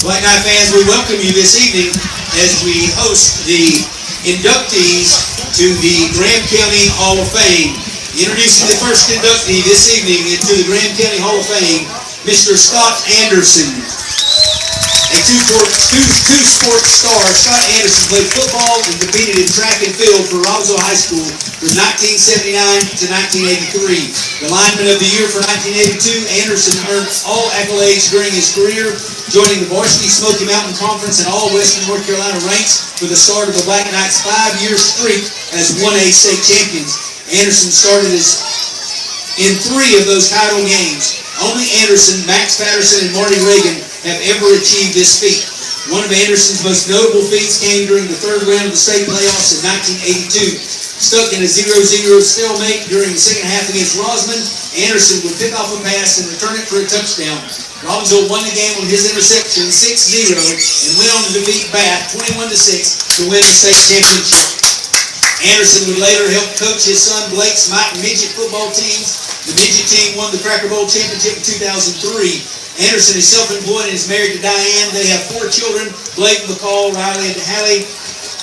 Black Knight fans, we welcome you this evening as we host the inductees to the Graham County Hall of Fame. Introducing the first inductee this evening into the Graham County Hall of Fame, Mr. Scott Anderson. A two-sport star, Scott Anderson played football and competed in track and field for Robbinsville High School from 1979 to 1983. The lineman of the year for 1982, Anderson earned all accolades during his career, joining the varsity Smoky Mountain Conference and all Western North Carolina ranks for the start of the Black Knights' 5-year streak as 1A state champions. Anderson started in 3 of those title games. Only Anderson, Max Patterson, and Marty Reagan have ever achieved this feat. One of Anderson's most notable feats came during the 3rd round of the state playoffs in 1982. Stuck in a 0-0 stalemate during the second half against Rosman, Anderson would pick off a pass and return it for a touchdown. Robbinsville won the game on his interception 6-0 and went on to defeat Bath 21-6 to win the state championship. Anderson would later help coach his son Blake's midget football teams. The midget team won the Cracker Bowl championship in 2003. Anderson is self-employed and is married to Diane. They have 4 children, Blake, McCall, Riley, and Hallie,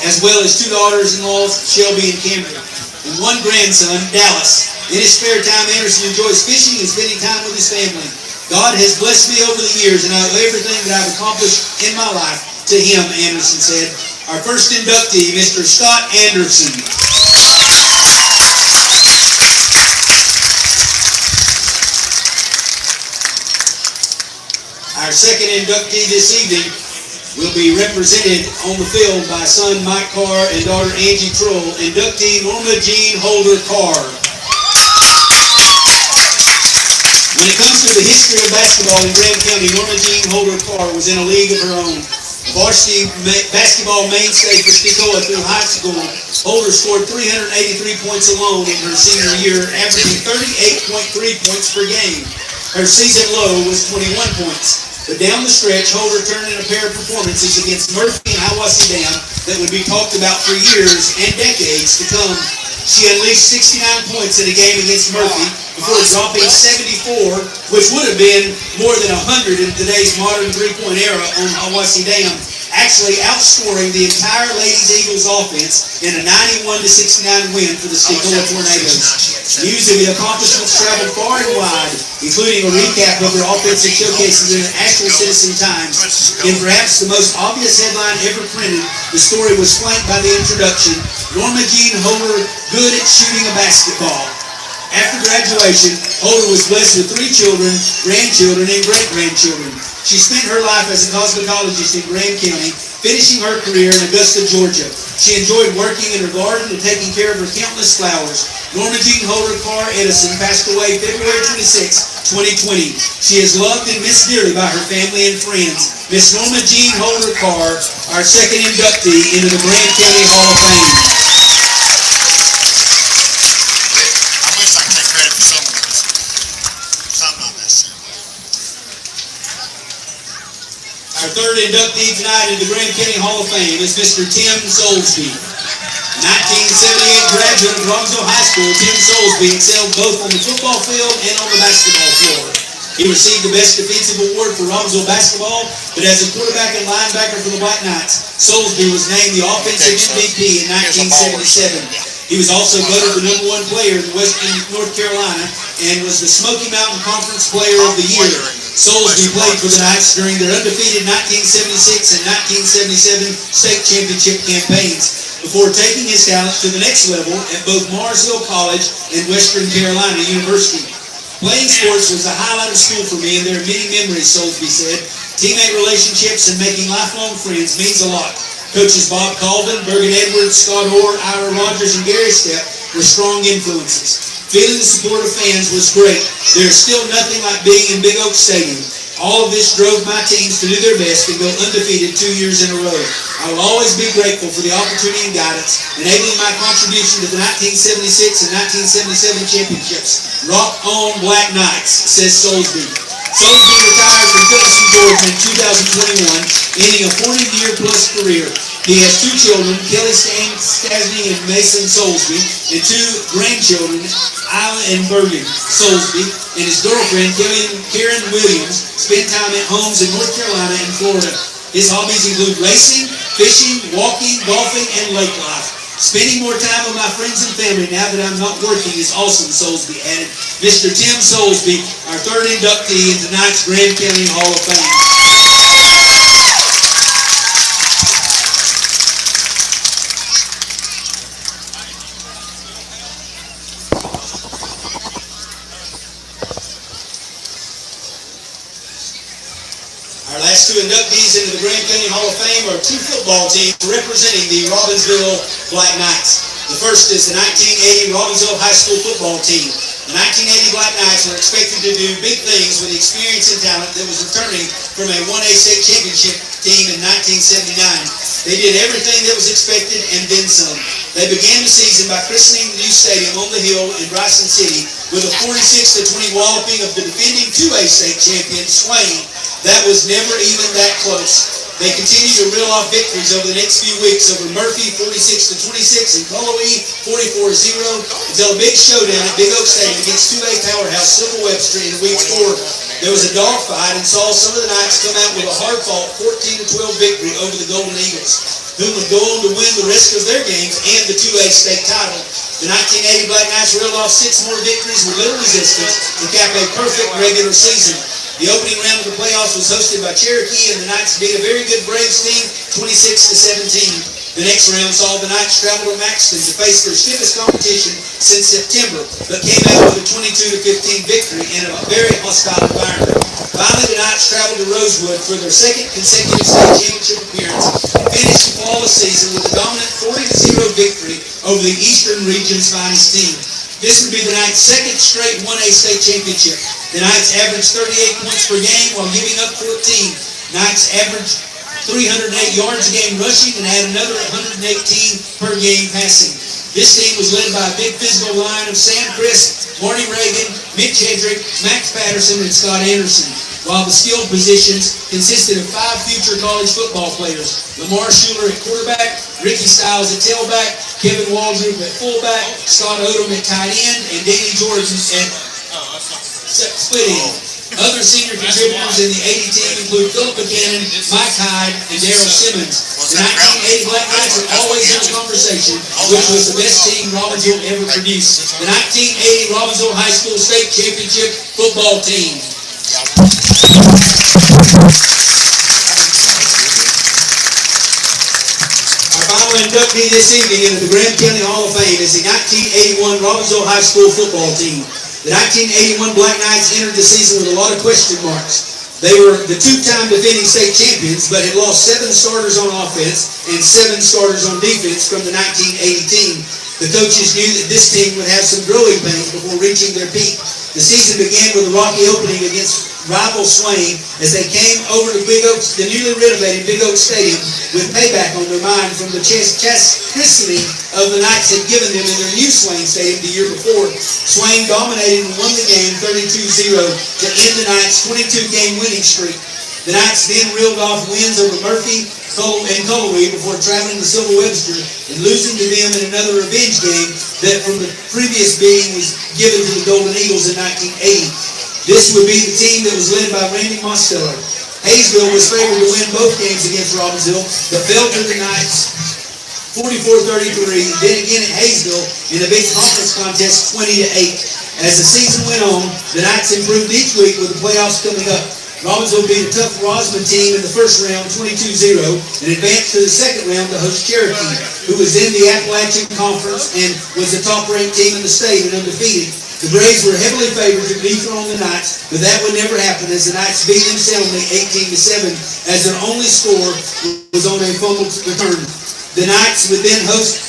as well as 2 daughters-in-laws, Shelby and Cameron, and 1 grandson, Dallas. In his spare time, Anderson enjoys fishing and spending time with his family. God has blessed me over the years, and I owe everything that I've accomplished in my life to him, Anderson said. Our first inductee, Mr. Scott Anderson. Our second inductee this evening will be represented on the field by son Mike Carr and daughter Angie Troll, inductee Norma Jean Holder Carr. When it comes to the history of basketball in Graham County, Norma Jean Holder Carr was in a league of her own. A varsity basketball mainstay for Spicoa through high school, Holder scored 383 points alone in her senior year, averaging 38.3 points per game. Her season low was 21 points. But down the stretch, Holder turned in a pair of performances against Murphy and Hiawassee Dam that would be talked about for years and decades to come. She unleashed 69 points in a game against Murphy before dropping 74, which would have been more than 100 in today's modern three-point era on Hiawassee Dam, actually outscoring the entire Ladies Eagles offense in a 91-69 win for the Spicoa Tornadoes. News of the accomplishments traveled far and wide, including a recap of her offensive showcases in the Asheville Citizen Times. In perhaps the most obvious headline ever printed, the story was flanked by the introduction, Norma Jean Holder, good at shooting a basketball. After graduation, Holder was blessed with 3 children, grandchildren, and great-grandchildren. She spent her life as a cosmetologist in Graham County, finishing her career in Augusta, Georgia. She enjoyed working in her garden and taking care of her countless flowers. Norma Jean Holder Carr Edison passed away February 26, 2020. She is loved and missed dearly by her family and friends. Miss Norma Jean Holder Carr, our second inductee into the Graham County Hall of Fame. Our third inductee tonight in the Graham County Hall of Fame is Mr. Tim Soulsby. 1978 graduate of Robbinsville High School, Tim Soulsby excelled both on the football field and on the basketball floor. He received the Best Defensive Award for Robbinsville basketball, but as a quarterback and linebacker for the Black Knights, Soulsby was named the Offensive MVP in 1977. He was also voted the #1 player in Western North Carolina and was the Smoky Mountain Conference Player of the Year. Soulsby played for the Knights during their undefeated 1976 and 1977 state championship campaigns, before taking his talents to the next level at both Marsville College and Western Carolina University. Playing sports was the highlight of school for me, and there are many memories, Soulsby said. Teammate relationships and making lifelong friends means a lot. Coaches Bob Colvin, Bergen Edwards, Scott Orr, Ira Rogers, and Gary Stepp were strong influences. Feeling the support of fans was great. There's still nothing like being in Big Oak Stadium. All of this drove my teams to do their best and go undefeated 2 years in a row. I will always be grateful for the opportunity and guidance, enabling my contribution to the 1976 and 1977 championships. Rock on, Black Knights, says Soulsby. Soulsby retired from Phillipson, Georgia in 2021, ending a 40-year-plus career. He has two children, Kelly Stasny and Mason Soulsby, and two grandchildren, Isla and Bergen Soulsby, and his girlfriend, Karen Williams, spend time at homes in North Carolina and Florida. His hobbies include racing, fishing, walking, golfing, and lake life. Spending more time with my friends and family now that I'm not working is awesome, Soulsby added. Mr. Tim Soulsby, our third inductee in tonight's Grand County Hall of Fame. Our last two inductees into the Grand County Hall of Fame are two football teams representing the Robbinsville Black Knights. The first is the 1980 Robbinsville High School football team. The 1980 Black Knights were expected to do big things with the experience and talent that was returning from a 1A state championship team in 1979. They did everything that was expected and then some. They began the season by christening the new stadium on the hill in Bryson City with a 46-20 walloping of the defending 2A state champion, Swain. That was never even that close. They continued to reel off victories over the next few weeks over Murphy 46-26 and Cullowhee 44-0 until a big showdown at Big Oak Stadium against 2A powerhouse Civil Webster in week 4. There was a dogfight and saw some of the Knights come out with a hard-fought 14-12 victory over the Golden Eagles, who would go on to win the rest of their games and the 2A state title. The 1980 Black Knights reeled off 6 more victories with little resistance to cap a perfect regular season. The opening round of the playoffs was hosted by Cherokee, and the Knights beat a very good Braves team 26-17. The next round saw the Knights travel to Maxton to face their stiffest competition since September, but came out with a 22-15 victory in a very hostile environment. Finally, the Knights traveled to Rosewood for their second consecutive state championship appearance and finished the flawless season with a dominant 40-0 victory over the Eastern Region's finest team. This would be the Knights' second straight 1A state championship. The Knights averaged 38 points per game while giving up 14. Knights averaged 308 yards a game rushing and had another 118 per game passing. This team was led by a big physical line of Sam Crisp, Marty Reagan, Mitch Hedrick, Max Patterson, and Scott Anderson, while the skilled positions consisted of 5 future college football players: Lamar Schuler at quarterback, Ricky Stiles at tailback, Kevin Waldrop at fullback, Scott Odom at tight end, and Danny Jordan at split end. Other senior contributors in the 80 team include Philip Buchanan, Mike Hyde, and Darrell Simmons. The 1980 Black Knights are always in the conversation, which was the best team Robbinsville ever produced. The 1980 Robbinsville High School State Championship football team. Our final inductee this evening into the Grand County Hall of Fame is the 1981 Robbinsville High School football team. The 1981 Black Knights entered the season with a lot of question marks. They were the 2-time defending state champions, but had lost 7 starters on offense and 7 starters on defense from the 1980 team. The coaches knew that this team would have some growing pains before reaching their peak. The season began with a rocky opening against rival Swain as they came over to the newly renovated Big Oak Stadium with payback on their mind from the christening of the Knights had given them in their new Swain Stadium the year before. Swain dominated and won the game 32-0 to end the Knights' 22-game winning streak. The Knights then reeled off wins over Murphy and Cullowhee before traveling to Civil Webster and losing to them in another revenge game that from the previous being was given to the Golden Eagles in 1980. This would be the team that was led by Randy Mostello. Hayesville was favored to win both games against Robbinsville, but fell to the Knights 44-33, then again at Hayesville in the big conference contest 20-8. As the season went on, the Knights improved each week with the playoffs coming up. Robbinsville beat a tough Rosman team in the first round 22-0 and advanced to the second round to host Cherokee, who was in the Appalachian Conference and was the top-ranked team in the state and undefeated. The Braves were heavily favored to dethrone the Knights, but that would never happen as the Knights beat them soundly 18-7 as their only score was on a fumbled return. The Knights would then host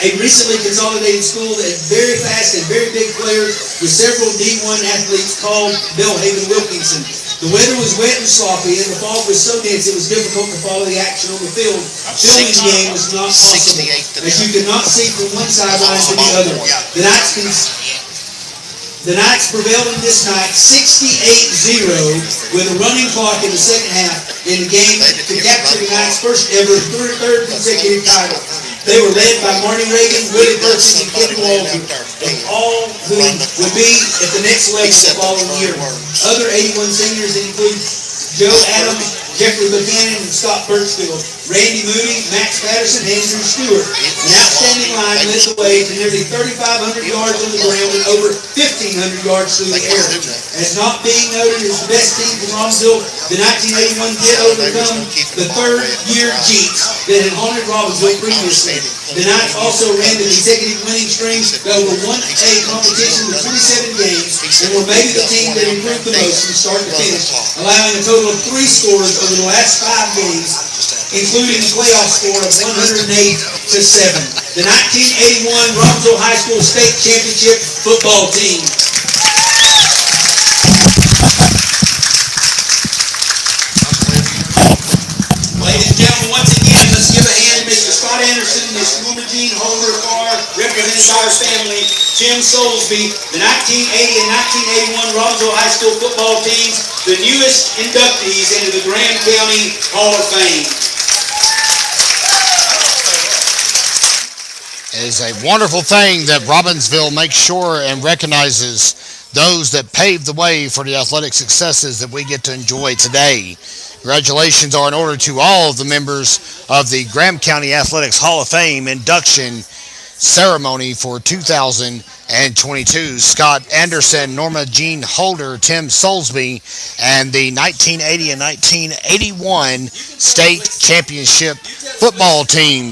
a recently consolidated school that had very fast and very big players with several D1 athletes called Belhaven Wilkinson. The weather was wet and sloppy, and the fog was so dense it was difficult to follow the action on the field. Filming the game was not possible, as you could not see from one sideline to the other. The Knights The Knights prevailed in this night 68-0 with a running clock in the second half in the game to capture the Knights' first ever third consecutive title. They were led by Marty Reagan, Willie Perkins, and Ken Walter, and all who would be at the next level the following year. Other 81 seniors include Joe Adams, Jeffrey Buchanan, and Scott Birchfield, Randy Moody, Max Patterson, and Andrew Stewart. An outstanding line led the way to nearly 3,500 yards on the ground and over 1,500 yards through the air. As not being noted as the best team from Robbinsville, the 1981 did overcome the third-year Jeeps that had haunted Robbinsville previously. The Knights also ran the consecutive winning streaks to over 1A competition with 27 games and were maybe the team that improved the most from start to finish, allowing a total of 3 scores over the last 5 games, including a playoff score of 108-7. The 1981 Robbinsville High School State Championship football team. Ladies and gentlemen, once again, let's give a hand to Mr. Scott Anderson, Ms. Wilma Jean Holder, represented by her family, Tim Soulsby, the 1980 and 1981 Robbinsville High School football teams, the newest inductees into the Graham County Hall of Fame. It is a wonderful thing that Robbinsville makes sure and recognizes those that paved the way for the athletic successes that we get to enjoy today. Congratulations are in order to all of the members of the Graham County Athletics Hall of Fame induction ceremony for 2022. Scott Anderson, Norma Jean Holder, Tim Soulsby, and the 1980 and 1981 state championship football team.